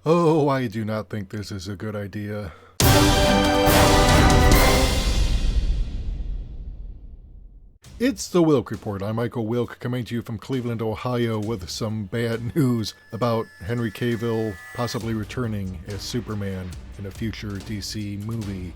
Oh, I do not think this is a good idea. It's the Wilk Report. I'm Michael Wilk, coming to you from Cleveland, Ohio, with some bad news about Henry Cavill possibly returning as Superman in a future DC movie.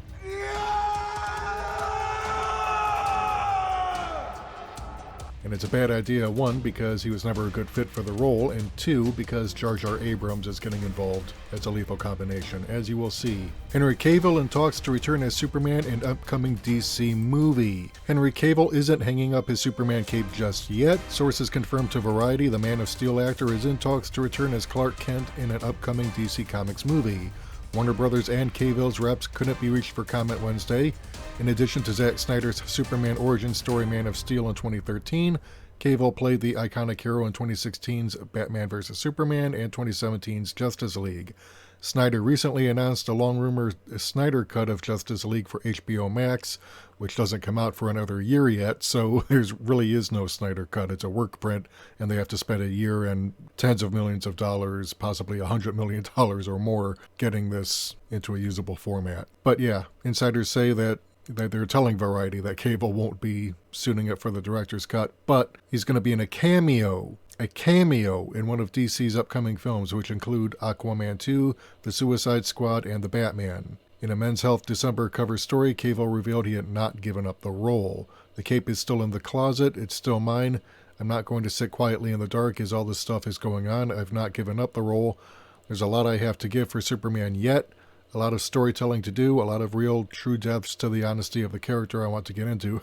And it's a bad idea, one, because he was never a good fit for the role, and two, because Jar Jar Abrams is getting involved. That's a lethal combination, as you will see. Henry Cavill in talks to return as Superman in upcoming DC movie. Henry Cavill isn't hanging up his Superman cape just yet. Sources confirmed to Variety the Man of Steel actor is in talks to return as Clark Kent in an upcoming DC Comics movie. Warner Brothers and Cavill's reps couldn't be reached for comment Wednesday. In addition to Zack Snyder's Superman origin story Man of Steel in 2013, Cavill played the iconic hero in 2016's Batman vs. Superman and 2017's Justice League. Snyder recently announced a long-rumored Snyder cut of Justice League for HBO Max, which doesn't come out for another year yet, so there really is no Snyder cut. It's a work print, and they have to spend a year and tens of millions of dollars, possibly $100 million or more, getting this into a usable format. But yeah, insiders say that they're telling Variety that Cavill won't be suiting up for the director's cut, but he's going to be in a cameo in one of DC's upcoming films, which include Aquaman 2, The Suicide Squad, and The Batman. In a Men's Health December cover story, Cavill revealed he had not given up the role. The cape is still in the closet, it's still mine. I'm not going to sit quietly in the dark as all this stuff is going on. I've not given up the role. There's a lot I have to give for Superman yet. A lot of storytelling to do, a lot of real, true depths to the honesty of the character I want to get into.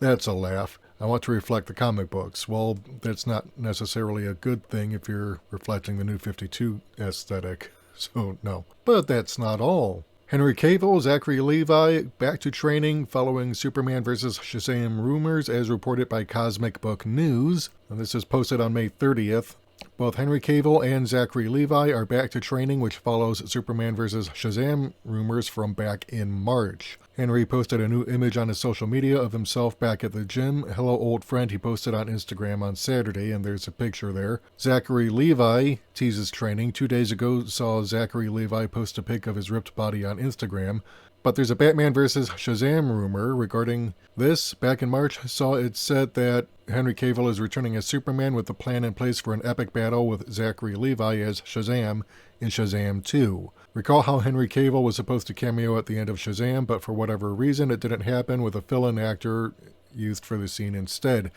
That's a laugh. I want to reflect the comic books. Well, that's not necessarily a good thing if you're reflecting the New 52 aesthetic. So, no. But that's not all. Henry Cavill, Zachary Levi, back to training following Superman vs. Shazam rumors, as reported by Cosmic Book News. And this is posted on May 30th. Both Henry Cavill and Zachary Levi are back to training, which follows Superman vs. Shazam rumors from back in March. Henry posted a new image on his social media of himself back at the gym. Hello, old friend, he posted on Instagram on Saturday, and there's a picture there. Zachary Levi teases training. 2 days ago, saw Zachary Levi post a pic of his ripped body on Instagram. But there's a Batman vs. Shazam rumor regarding this. Back in March, saw it said that Henry Cavill is returning as Superman with a plan in place for an epic battle with Zachary Levi as Shazam in Shazam 2. Recall how Henry Cavill was supposed to cameo at the end of Shazam, but for whatever reason it didn't happen, with a fill-in actor used for the scene instead.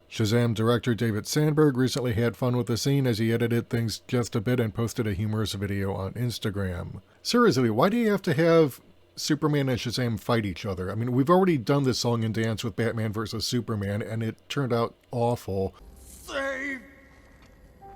Shazam director David Sandberg recently had fun with the scene as he edited things just a bit and posted a humorous video on Instagram. Seriously, why do you have to have Superman and Shazam fight each other? I mean, we've already done this song and dance with Batman vs. Superman, and it turned out awful. Save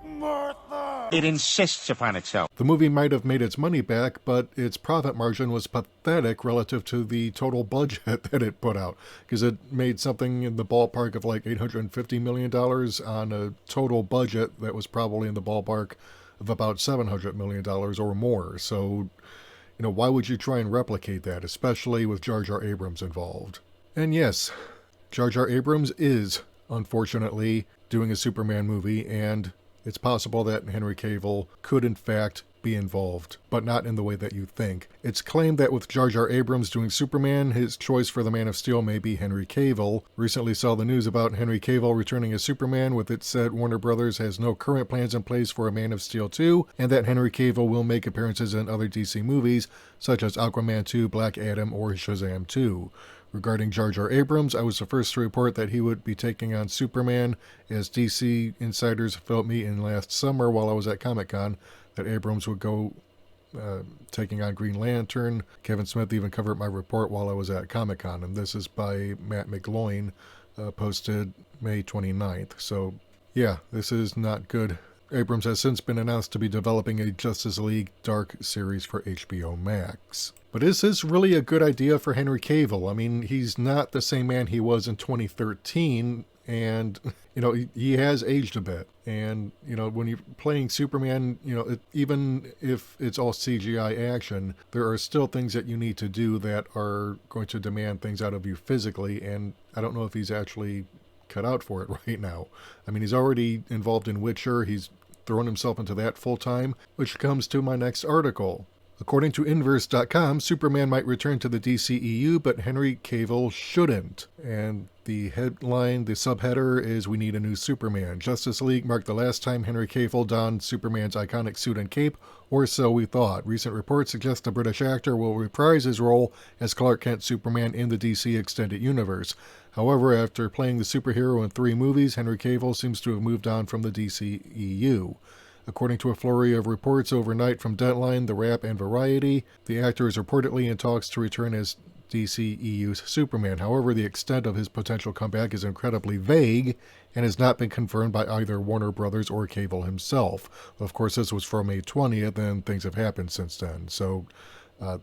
Martha! It insists upon itself. The movie might have made its money back, but its profit margin was pathetic relative to the total budget that it put out, because it made something in the ballpark of like $850 million on a total budget that was probably in the ballpark of about $700 million or more. So, why would you try and replicate that, especially with Jar Jar Abrams involved? And yes, Jar Jar Abrams is, unfortunately, doing a Superman movie, and it's possible that Henry Cavill could in fact be involved, but not in the way that you think. It's claimed that with Jar Jar Abrams doing Superman, his choice for the Man of Steel may be Henry Cavill. Recently saw the news about Henry Cavill returning as Superman, with it said Warner Brothers has no current plans in place for a Man of Steel 2, and that Henry Cavill will make appearances in other DC movies, such as Aquaman 2, Black Adam, or Shazam 2. Regarding Jar Jar Abrams, I was the first to report that he would be taking on Superman, as DC insiders filled me in last summer while I was at Comic-Con that Abrams would go taking on Green Lantern. Kevin Smith even covered my report while I was at Comic-Con, and this is by Matt McGloin, posted May 29th. So, yeah, this is not good. Abrams has since been announced to be developing a Justice League Dark series for HBO Max. But is this really a good idea for Henry Cavill? I mean, he's not the same man he was in 2013, and, he has aged a bit. And, when you're playing Superman, even if it's all CGI action, there are still things that you need to do that are going to demand things out of you physically, and I don't know if he's actually cut out for it right now. I mean, he's already involved in Witcher. He's thrown himself into that full time, which comes to my next article. According to Inverse.com, Superman might return to the DCEU, but Henry Cavill shouldn't. And the headline, the subheader is, "We need a new Superman. Justice League marked the last time Henry Cavill donned Superman's iconic suit and cape, or so we thought. Recent reports suggest the British actor will reprise his role as Clark Kent Superman in the DC Extended Universe. However, after playing the superhero in 3 movies, Henry Cavill seems to have moved on from the DCEU. According to a flurry of reports overnight from Deadline, The Wrap, and Variety, the actor is reportedly in talks to return as DCEU's Superman. However, the extent of his potential comeback is incredibly vague and has not been confirmed by either Warner Brothers or Cavill himself. Of course, this was from May 20th, and things have happened since then, so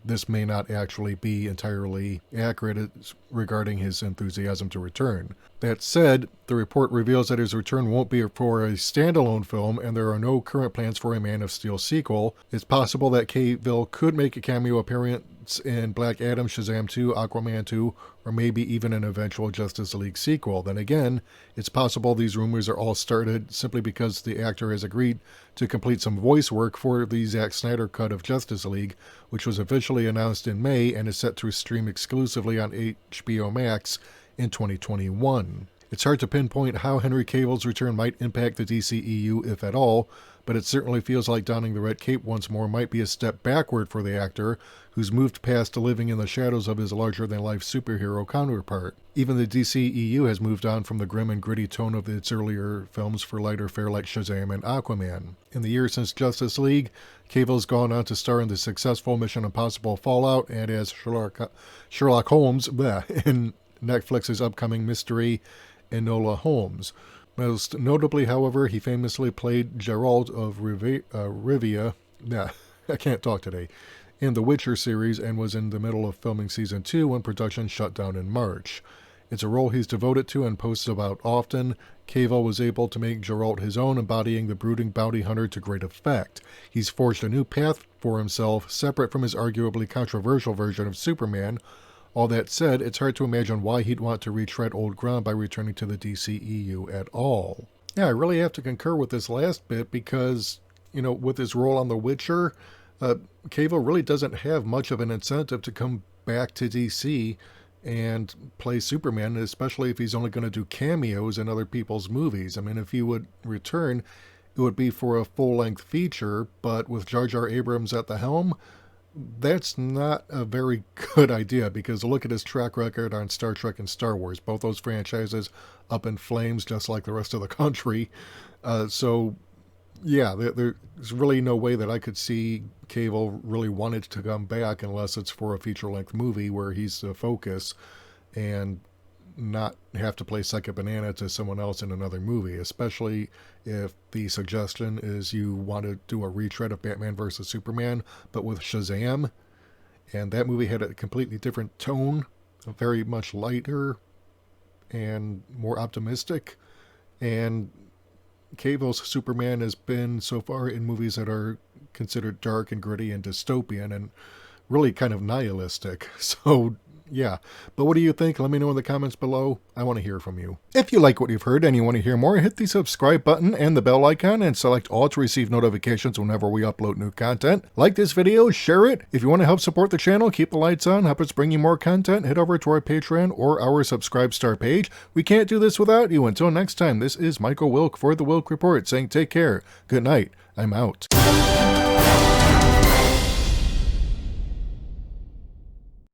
this may not actually be entirely accurate regarding his enthusiasm to return. That said, the report reveals that his return won't be for a standalone film, and there are no current plans for a Man of Steel sequel. It's possible that Cavill could make a cameo appearance in Black Adam, Shazam 2, Aquaman 2, or maybe even an eventual Justice League sequel. Then again, it's possible these rumors are all started simply because the actor has agreed to complete some voice work for the Zack Snyder cut of Justice League, which was officially announced in May and is set to stream exclusively on HBO Max in 2021. It's hard to pinpoint how Henry Cavill's return might impact the DCEU, if at all, but it certainly feels like donning the red cape once more might be a step backward for the actor, who's moved past living in the shadows of his larger-than-life superhero counterpart. Even the DCEU has moved on from the grim and gritty tone of its earlier films for lighter fare like Shazam and Aquaman. In the years since Justice League, Cavill's gone on to star in the successful Mission Impossible Fallout and as Sherlock Holmes in Netflix's upcoming mystery Enola Holmes. Most notably, however, he famously played Geralt of Rivia, I can't talk today, in the Witcher series and was in the middle of filming Season 2 when production shut down in March. It's a role he's devoted to and posts about often. Cavill was able to make Geralt his own, embodying the brooding bounty hunter to great effect. He's forged a new path for himself, separate from his arguably controversial version of Superman. All that said, it's hard to imagine why he'd want to retread old ground by returning to the DCEU at all. Yeah, I really have to concur with this last bit because, with his role on The Witcher, Cavill really doesn't have much of an incentive to come back to DC and play Superman, especially if he's only going to do cameos in other people's movies. I mean, if he would return, it would be for a full-length feature, but with Jar Jar Abrams at the helm, that's not a very good idea, because look at his track record on Star Trek and Star Wars. Both those franchises up in flames, just like the rest of the country. So, yeah, there's really no way that I could see Cavill really wanted to come back unless it's for a feature-length movie where he's the focus and not have to play second banana to someone else in another movie, especially if the suggestion is you want to do a retread of Batman vs. Superman, but with Shazam, and that movie had a completely different tone, very much lighter and more optimistic, and Cavill's Superman has been so far in movies that are considered dark and gritty and dystopian and really kind of nihilistic. So yeah, but what do you think? Let me know in the comments below. I want to hear from you. If you like what you've heard and you want to hear more, hit the subscribe button and the bell icon and select all to receive notifications whenever we upload new content. Like this video, share it. If you want to help support the channel, keep the lights on, help us bring you more content, head over to our Patreon or our Subscribe Star page. We can't do this without you. Until next time, this is Michael Wilk for The Wilk Report saying take care. Good night. I'm out.